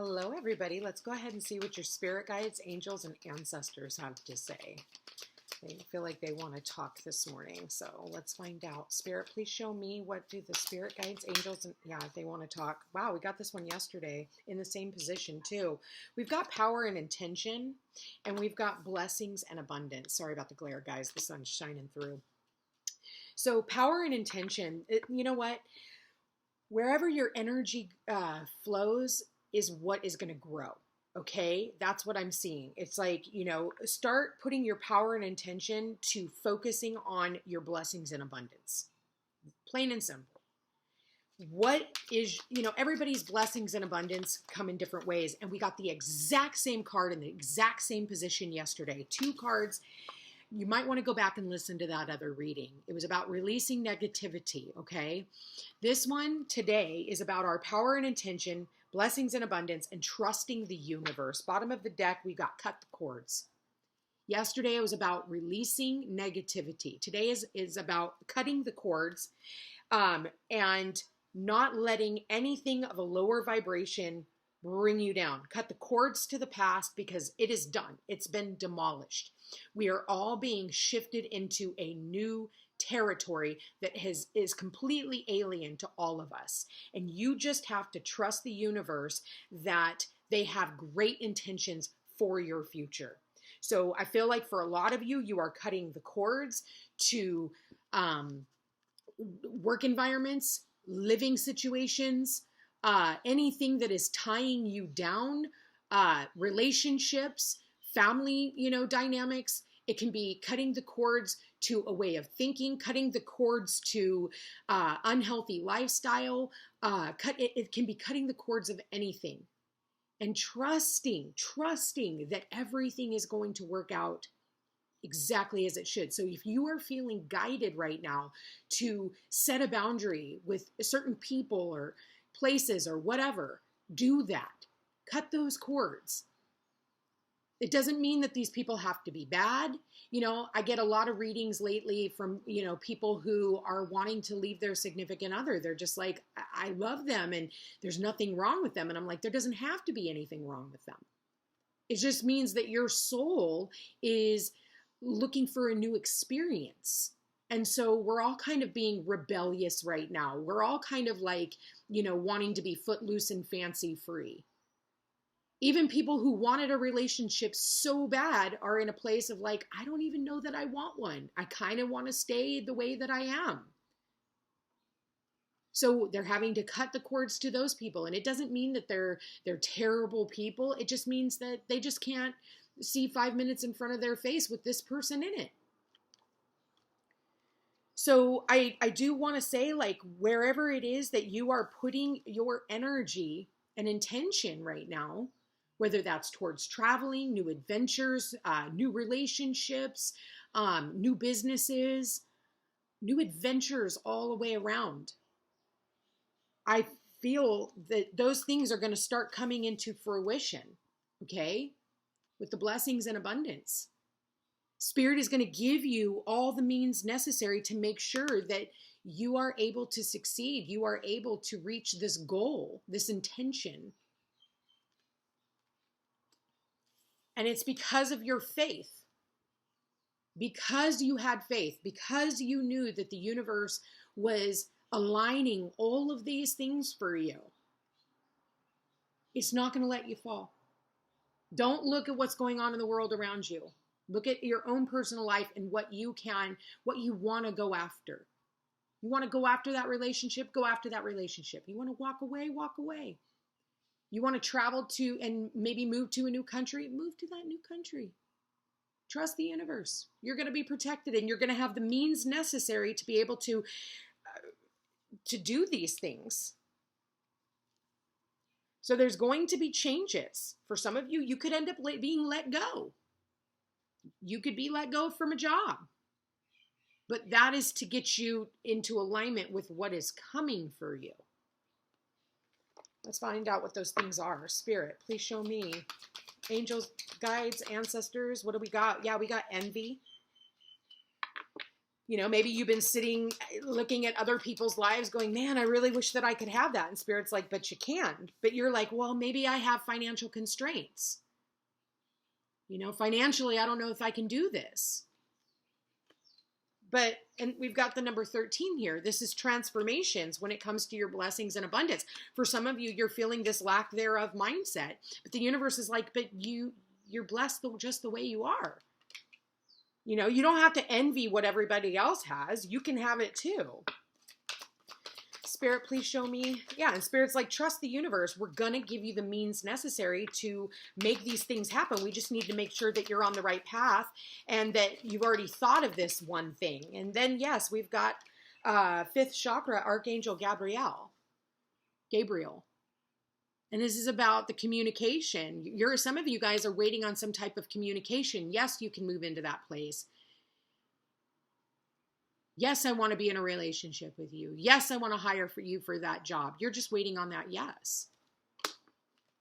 Hello, everybody. Let's go ahead and see what your spirit guides, angels, and ancestors have to say. They feel like they want to talk this morning, so let's find out. Spirit, please show me, what do the spirit guides, angels, and yeah, they want to talk. Wow, we got this one yesterday in the same position too. We've got power and intention, and we've got blessings and abundance. Sorry about the glare, guys. The sun's shining through. So power and intention, you know what? Wherever your energy flows is what is going to grow. Okay, that's what I'm seeing. It's like, start putting your power and intention to focusing on your blessings and abundance. Plain and simple. What is, everybody's blessings and abundance come in different ways. And we got the exact same card in the exact same position yesterday. Two cards. You might want to go back and listen to that other reading. It was about releasing negativity, okay? This one today is about our power and intention, blessings and abundance, and trusting the universe. Bottom of the deck, we got cut the cords. Yesterday, it was about releasing negativity. Today is about cutting the cords and not letting anything of a lower vibration bring you down. Cut the cords to the past because it is done. It's been demolished. We are all being shifted into a new territory that is completely alien to all of us. And you just have to trust the universe that they have great intentions for your future. So I feel like for a lot of you, you are cutting the cords to work environments, living situations, anything that is tying you down, relationships, family, dynamics. It can be cutting the cords to a way of thinking, cutting the cords to unhealthy lifestyle. It can be cutting the cords of anything, and trusting that everything is going to work out exactly as it should. So if you are feeling guided right now to set a boundary with certain people or places or whatever, do that. Cut those cords. It doesn't mean that these people have to be bad. I get a lot of readings lately from, people who are wanting to leave their significant other. They're just like, I love them and there's nothing wrong with them. And I'm like, there doesn't have to be anything wrong with them. It just means that your soul is looking for a new experience. And so we're all kind of being rebellious right now. We're all kind of like, wanting to be footloose and fancy free. Even people who wanted a relationship so bad are in a place of like, I don't even know that I want one. I kind of want to stay the way that I am. So they're having to cut the cords to those people. And it doesn't mean that they're terrible people. It just means that they just can't see 5 minutes in front of their face with this person in it. So I do want to say, like, wherever it is that you are putting your energy and intention right now, whether that's towards traveling, new adventures, new relationships, new businesses, new adventures all the way around. I feel that those things are going to start coming into fruition, okay, with the blessings and abundance. Spirit is going to give you all the means necessary to make sure that you are able to succeed. You are able to reach this goal, this intention. And it's because of your faith, because you had faith, because you knew that the universe was aligning all of these things for you. It's not going to let you fall. Don't look at what's going on in the world around you. Look at your own personal life and what you want to go after. You want to go after that relationship, go after that relationship. You want to walk away, walk away. You want to travel to and maybe move to a new country, move to that new country. Trust the universe. You're going to be protected and you're going to have the means necessary to be able to do these things. So there's going to be changes. For some of you, you could end up being let go. You could be let go from a job. But that is to get you into alignment with what is coming for you. Let's find out what those things are. Spirit, please show me. Angels, guides, ancestors, what do we got? Yeah, we got envy. You know, maybe you've been sitting, looking at other people's lives going, man, I really wish that I could have that. And Spirit's like, but you can. But you're like, well, maybe I have financial constraints. You know, financially, I don't know if I can do this. But, and we've got the number 13 here. This is transformations when it comes to your blessings and abundance. For some of you, you're feeling this lack thereof mindset. But the universe is like, but you're blessed just the way you are. You know, you don't have to envy what everybody else has. You can have it too. Spirit, please show me. Yeah, and Spirit's like, trust the universe. We're going to give you the means necessary to make these things happen. We just need to make sure that you're on the right path and that you've already thought of this one thing. And then, yes, we've got 5th chakra, Archangel Gabriel. And this is about the communication. Some of you guys are waiting on some type of communication. Yes, you can move into that place. Yes, I want to be in a relationship with you. Yes, I want to hire for you for that job. You're just waiting on that yes.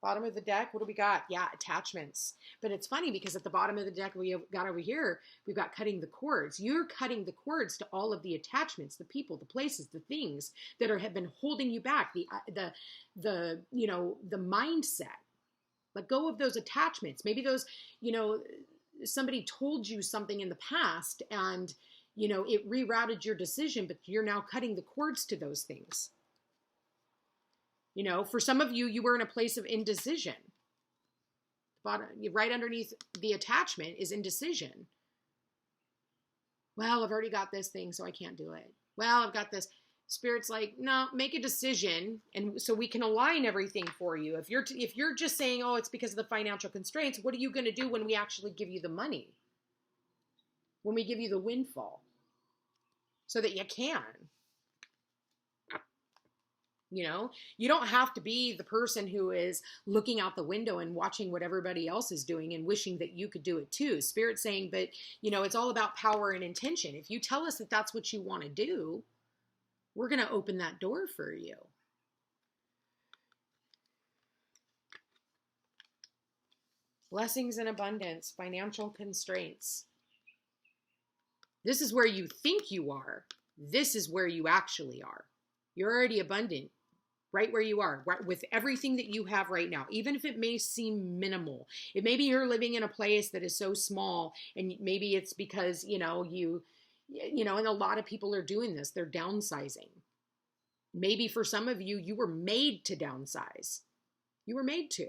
Bottom of the deck, what do we got? Yeah, attachments. But it's funny because at the bottom of the deck we have got over here, we've got cutting the cords. You're cutting the cords to all of the attachments, the people, the places, the things that have been holding you back, the mindset. Let go of those attachments. Maybe those, somebody told you something in the past and it rerouted your decision, but you're now cutting the cords to those things. For some of you, you were in a place of indecision. Right underneath the attachment is indecision. Well, I've already got this thing, so I can't do it. Well, I've got this. Spirit's like, no, make a decision, and so we can align everything for you. If you're just saying, oh, it's because of the financial constraints, what are you going to do when we actually give you the money? When we give you the windfall? So that you can. You don't have to be the person who is looking out the window and watching what everybody else is doing and wishing that you could do it too. Spirit's saying, but it's all about power and intention. If you tell us that that's what you want to do, we're going to open that door for you. Blessings and abundance, financial constraints. This is where you think you are. This is where you actually are. You're already abundant right where you are, right, with everything that you have right now, even if it may seem minimal. It maybe you're living in a place that is so small, and maybe it's because, and a lot of people are doing this. They're downsizing. Maybe for some of you, you were made to downsize. You were made to.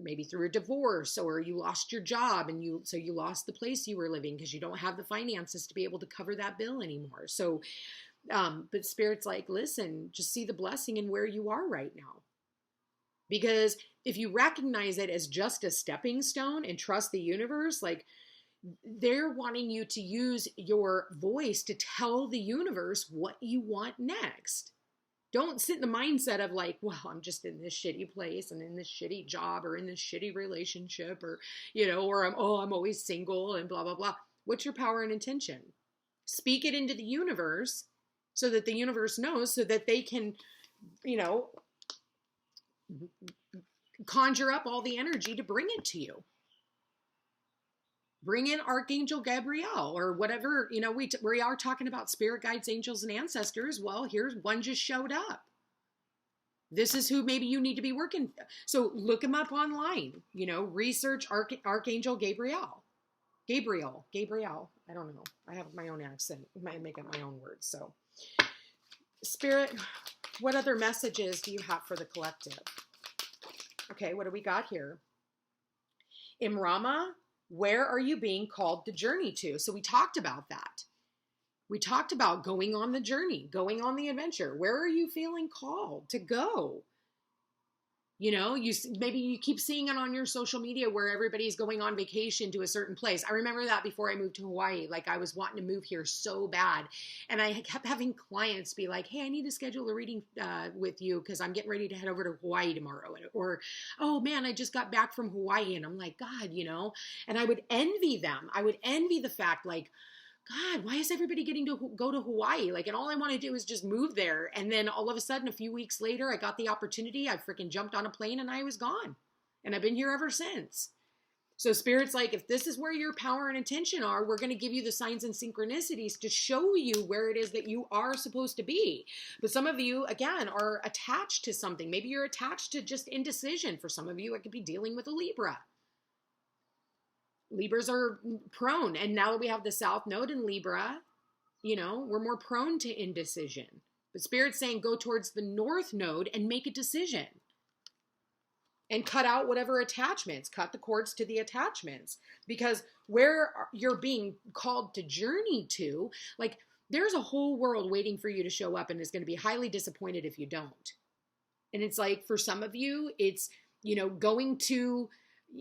Maybe through a divorce, or you lost your job and you lost the place you were living because you don't have the finances to be able to cover that bill anymore. So, but Spirit's like, listen, just see the blessing in where you are right now. Because if you recognize it as just a stepping stone and trust the universe, like they're wanting you to use your voice to tell the universe what you want next. Don't sit in the mindset of like, well, I'm just in this shitty place and in this shitty job or in this shitty relationship or, or I'm always single and blah, blah, blah. What's your power and intention? Speak it into the universe so that the universe knows, so that they can, conjure up all the energy to bring it to you. Bring in Archangel Gabriel or whatever, we are talking about spirit guides, angels, and ancestors. Well, here's one just showed up. This is who maybe you need to be working. So look him up online, research Archangel Gabriel. Gabriel. I don't know. I have my own accent. I might make up my own words. So Spirit, what other messages do you have for the collective? Okay, what do we got here? Imrama, where are you being called to journey to? So we talked about that. We talked about going on the journey, going on the adventure. Where are you feeling called to go? Maybe you keep seeing it on your social media where everybody's going on vacation to a certain place. I remember that before I moved to Hawaii. Like I was wanting to move here so bad. And I kept having clients be like, hey, I need to schedule a reading with you because I'm getting ready to head over to Hawaii tomorrow. Or, oh man, I just got back from Hawaii. And I'm like, God, and I would envy them. I would envy the fact like, God, why is everybody getting to go to Hawaii? Like, and all I want to do is just move there. And then all of a sudden, a few weeks later, I got the opportunity. I freaking jumped on a plane and I was gone. And I've been here ever since. So Spirit's like, if this is where your power and attention are, we're going to give you the signs and synchronicities to show you where it is that you are supposed to be. But some of you, again, are attached to something. Maybe you're attached to just indecision. For some of you, it could be dealing with a Libra. Libras are prone. And now that we have the South Node in Libra, you know, we're more prone to indecision. But Spirit's saying go towards the North Node and make a decision. And cut out whatever attachments, cut the cords to the attachments. Because where you're being called to journey to, like, there's a whole world waiting for you to show up and is going to be highly disappointed if you don't. And it's like, for some of you, it's, you know, going to,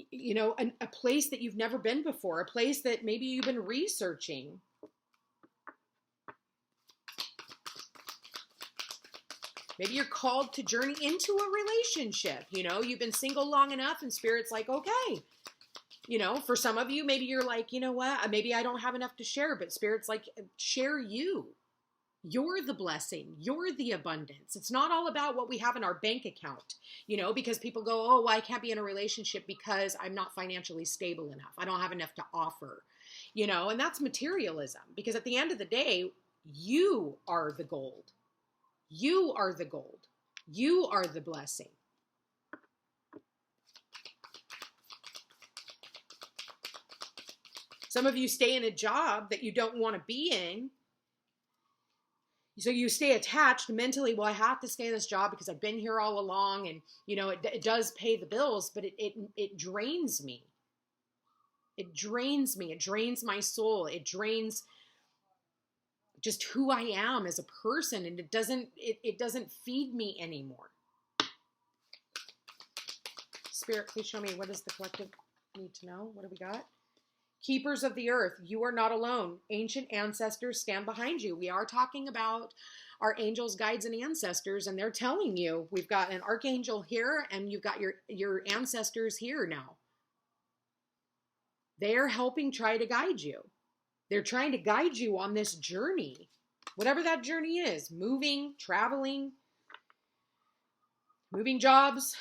you know, a place that you've never been before, a place that maybe you've been researching. Maybe you're called to journey into a relationship. You know, you've been single long enough and Spirit's like, okay. You know, for some of you, maybe you're like, you know what, maybe I don't have enough to share, but Spirit's like, share you. You're the blessing. You're the abundance. It's not all about what we have in our bank account, you know, because people go, oh, well, I can't be in a relationship because I'm not financially stable enough. I don't have enough to offer, you know, and that's materialism, because at the end of the day, you are the gold. You are the gold. You are the blessing. Some of you stay in a job that you don't want to be in. So you stay attached mentally. Well, I have to stay in this job because I've been here all along, and you know it does pay the bills, but it drains me. It drains me. It drains my soul. It drains just who I am as a person, and it doesn't feed me anymore. Spirit, please show me, what does the collective need to know? What do we got? Keepers of the earth, you are not alone. Ancient ancestors stand behind you. We are talking about our angels, guides, and ancestors, and they're telling you, we've got an archangel here, and you've got your ancestors here now. They're helping try to guide you. They're trying to guide you on this journey, whatever that journey is, moving, traveling, moving jobs.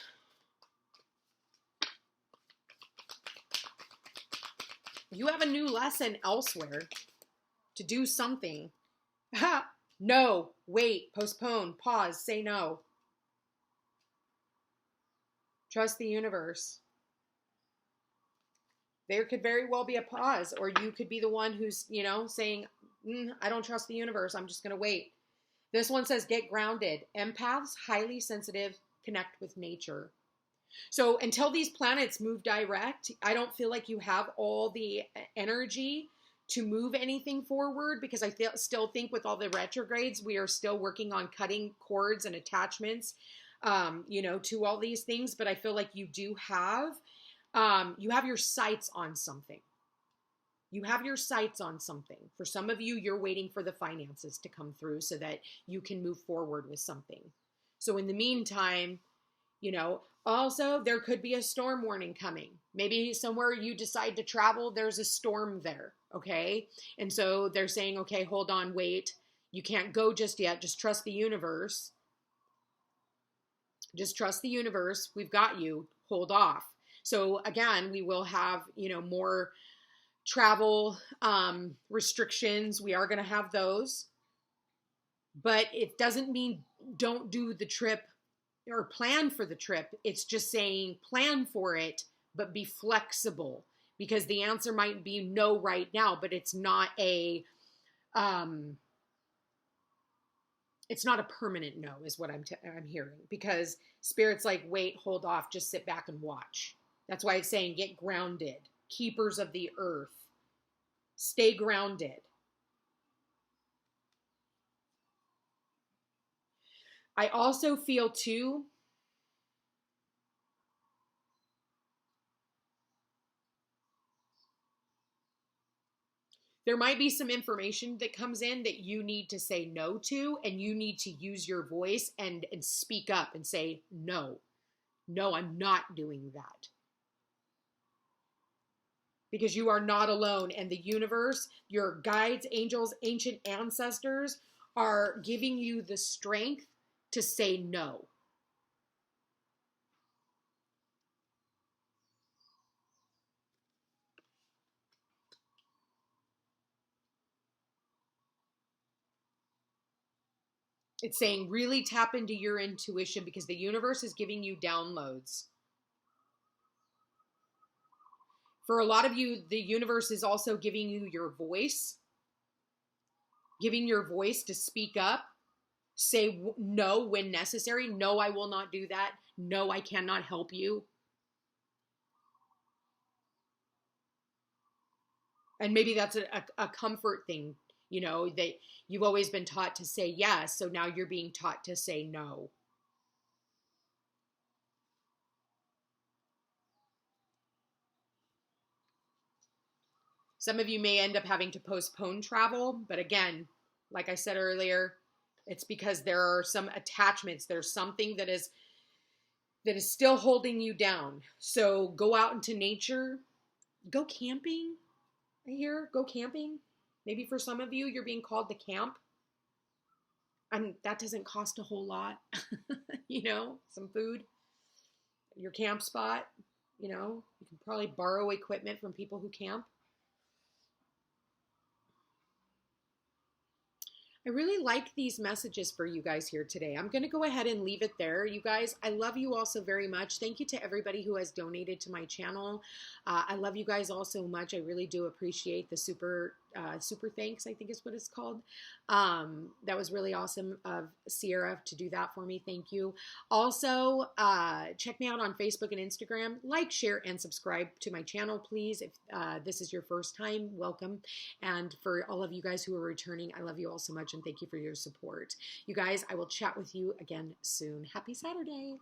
You have a new lesson elsewhere to do something. Ha! No, wait, postpone, pause, say no. Trust the universe. There could very well be a pause, or you could be the one who's, you know, saying, I don't trust the universe. I'm just going to wait. This one says, get grounded. Empaths, highly sensitive, connect with nature. So until these planets move direct, I don't feel like you have all the energy to move anything forward, because I still think with all the retrogrades, we are still working on cutting cords and attachments, you know, to all these things. But I feel like you do have, you have your sights on something. You have your sights on something. For some of you, you're waiting for the finances to come through so that you can move forward with something. So in the meantime, you know, also there could be a storm warning coming. Maybe somewhere you decide to travel, there's a storm there, okay? And so they're saying, okay, hold on, wait. You can't go just yet. Just trust the universe. Just trust the universe. We've got you. Hold off. So again, we will have, you know, more travel restrictions. We are going to have those. But it doesn't mean don't do the trip or plan for the trip. It's just saying plan for it, but be flexible, because the answer might be no right now, but it's not a permanent no is what I'm hearing, because Spirit's like, wait, hold off, just sit back and watch. That's why it's saying get grounded. Keepers of the earth, stay grounded. I also feel too, there might be some information that comes in that you need to say no to, and you need to use your voice and speak up and say, no, I'm not doing that. Because you are not alone, and the universe, your guides, angels, ancient ancestors are giving you the strength to say no. It's saying really tap into your intuition because the universe is giving you downloads. For a lot of you, the universe is also giving you your voice, giving your voice to speak up, say no when necessary. No, I will not do that. No, I cannot help you. And maybe that's a comfort thing, you know, that you've always been taught to say yes. So now you're being taught to say no. Some of you may end up having to postpone travel, but again, like I said earlier, it's because there are some attachments. There's something that is still holding you down. So go out into nature, go camping. I hear go camping. Maybe for some of you, you're being called to camp. And that doesn't cost a whole lot, you know, some food, your camp spot, you know, you can probably borrow equipment from people who camp. I really like these messages for you guys here today. I'm going to go ahead and leave it there. You guys, I love you all so very much. Thank you to everybody who has donated to my channel. I love you guys all so much. I really do appreciate the super thanks, I think is what it's called. That was really awesome of Sierra to do that for me. Thank you. Also, check me out on Facebook and Instagram. Like, share, and subscribe to my channel, please. If this is your first time, welcome. And for all of you guys who are returning, I love you all so much. And thank you for your support. You guys, I will chat with you again soon. Happy Saturday.